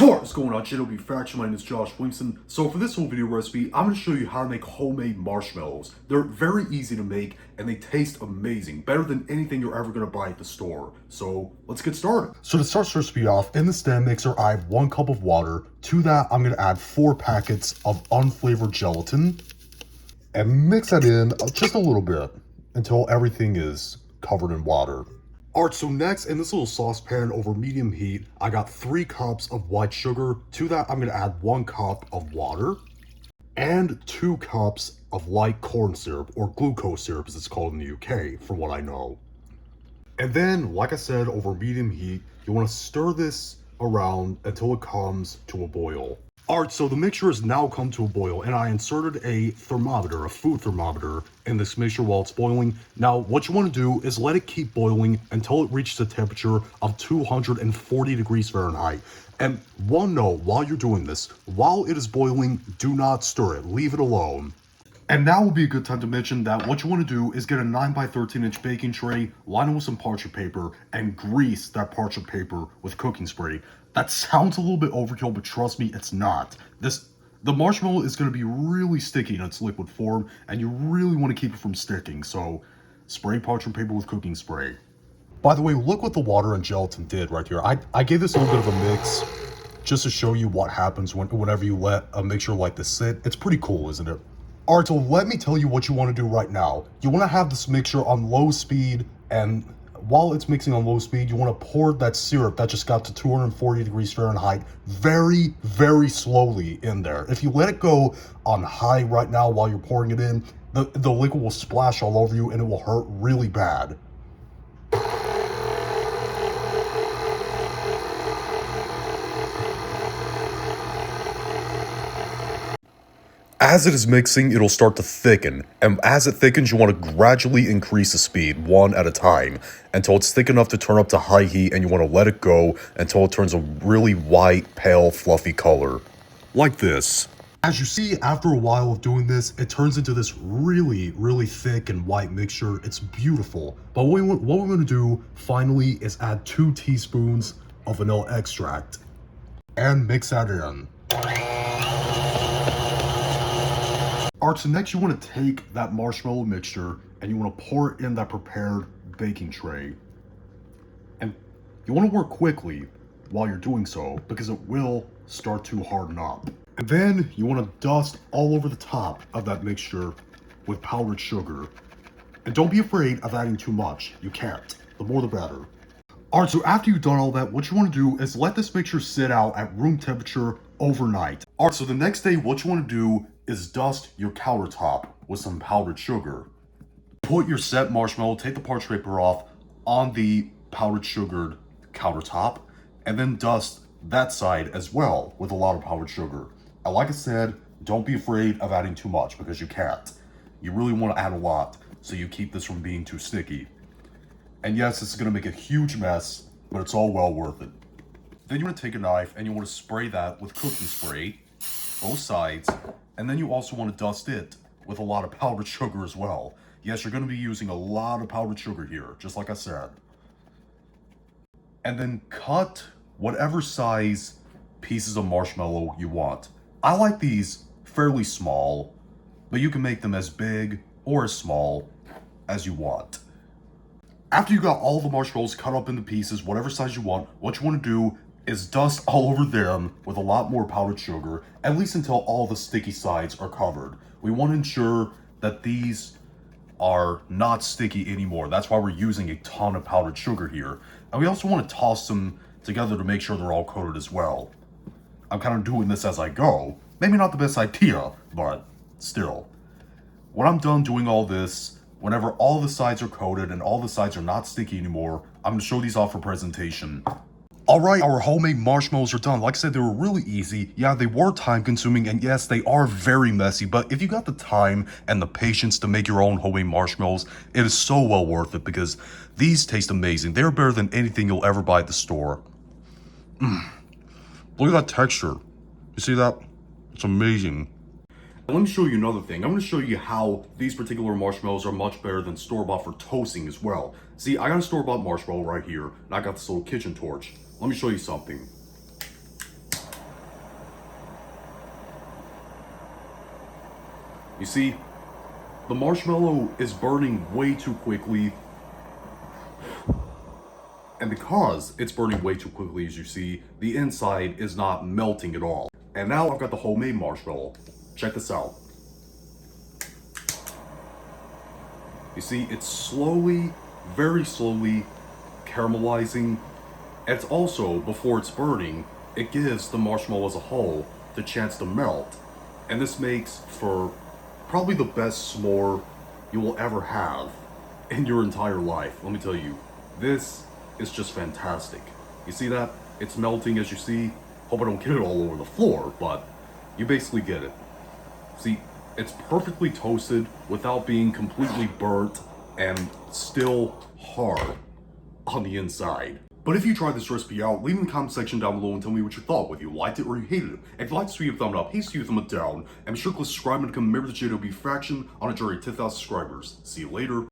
What's going on, channel? My name is Josh Williamson. So for this whole video recipe, I'm going to show you how to make homemade marshmallows. They're very easy to make and they taste amazing, better than anything you're ever going to buy at the store. So let's get started. So to start this recipe off, in the stand mixer, I have 1 cup of water. To that, I'm going to add 4 packets of unflavored gelatin and mix that in just a little bit until everything is covered in water. Alright, so next in this little saucepan over medium heat, I got 3 cups of white sugar. To that, I'm going to add 1 cup of water and 2 cups of light corn syrup, or glucose syrup as it's called in the UK, from what I know. And then, like I said, over medium heat, you want to stir this around until it comes to a boil. Alright, so the mixture has now come to a boil, and I inserted a thermometer, a food thermometer, in this mixture while it's boiling. Now, what you want to do is let it keep boiling until it reaches a temperature of 240 degrees Fahrenheit. And one note, while you're doing this, while it is boiling, do not stir it. Leave it alone. And now would be a good time to mention that what you want to do is get a 9x13-inch baking tray, line it with some parchment paper, and grease that parchment paper with cooking spray. That sounds a little bit overkill, but trust me, it's not. The marshmallow is going to be really sticky in its liquid form, and you really want to keep it from sticking, so spray parchment paper with cooking spray. By the way, look what the water and gelatin did right here. I gave this a little bit of a mix just to show you what happens whenever you let a mixture like this sit. It's pretty cool, isn't it? Alright, so let me tell you what you want to do right now. You want to have this mixture on low speed, and while it's mixing on low speed, you want to pour that syrup that just got to 240 degrees Fahrenheit very, very slowly in there. If you let it go on high right now while you're pouring it in, the liquid will splash all over you and it will hurt really bad. As it is mixing, it'll start to thicken, and as it thickens, you want to gradually increase the speed, 1 at a time, until it's thick enough to turn up to high heat, and you want to let it go until it turns a really white, pale, fluffy color. Like this. As you see, after a while of doing this, it turns into this really, really thick and white mixture. It's beautiful. But what we're going to do, finally, is add 2 teaspoons of vanilla extract, and mix that in. Alright, so next you want to take that marshmallow mixture and you want to pour it in that prepared baking tray. And you want to work quickly while you're doing so because it will start to harden up. And then you want to dust all over the top of that mixture with powdered sugar. And don't be afraid of adding too much. You can't. The more the better. Alright, so after you've done all that, what you want to do is let this mixture sit out at room temperature overnight. Alright, so the next day, what you want to do is dust your countertop with some powdered sugar. Put your set marshmallow, take the parchment paper off on the powdered sugared countertop, and then dust that side as well with a lot of powdered sugar. And like I said, don't be afraid of adding too much because you can't. You really want to add a lot so you keep this from being too sticky. And yes, this is going to make a huge mess, but it's all well worth it. Then you want to take a knife and you want to spray that with cooking spray, both sides, and then you also want to dust it with a lot of powdered sugar as well. Yes, you're going to be using a lot of powdered sugar here, just like I said. And then cut whatever size pieces of marshmallow you want. I like these fairly small, but you can make them as big or as small as you want. After you got all the marshmallows cut up into pieces, whatever size you want, what you want to do is dust all over them with a lot more powdered sugar, at least until all the sticky sides are covered. We want to ensure that these are not sticky anymore. That's why we're using a ton of powdered sugar here. And we also want to toss them together to make sure they're all coated as well. I'm kind of doing this as I go. Maybe not the best idea, but still. When I'm done doing all this, whenever all the sides are coated and all the sides are not sticky anymore, I'm going to show these off for presentation. Alright, our homemade marshmallows are done. Like I said, they were really easy. Yeah, they were time consuming, and yes, they are very messy, but if you got the time and the patience to make your own homemade marshmallows, it is so well worth it because these taste amazing. They're better than anything you'll ever buy at the store. Look at that texture. You see that? It's amazing. Let me show you another thing. I'm going to show you how these particular marshmallows are much better than store-bought for toasting as well. See, I got a store-bought marshmallow right here, and I got this little kitchen torch. Let me show you something. You see, the marshmallow is burning way too quickly. And because it's burning way too quickly, as you see, the inside is not melting at all. And now I've got the homemade marshmallow. Check this out. You see, it's slowly, very slowly caramelizing. And it's also, before it's burning, it gives the marshmallow as a whole the chance to melt. And this makes for probably the best s'more you will ever have in your entire life. Let me tell you, this is just fantastic. You see that? It's melting, as you see. Hope I don't get it all over the floor, but you basically get it. See, it's perfectly toasted without being completely burnt and still hard on the inside. But if you tried this recipe out, leave in the comment section down below and tell me what you thought, whether you liked it or you hated it. If you liked this video, thumb it up, hate you, thumb it down, and be sure to click subscribe and become a member of the JW faction on a journey to 10,000 subscribers. See you later.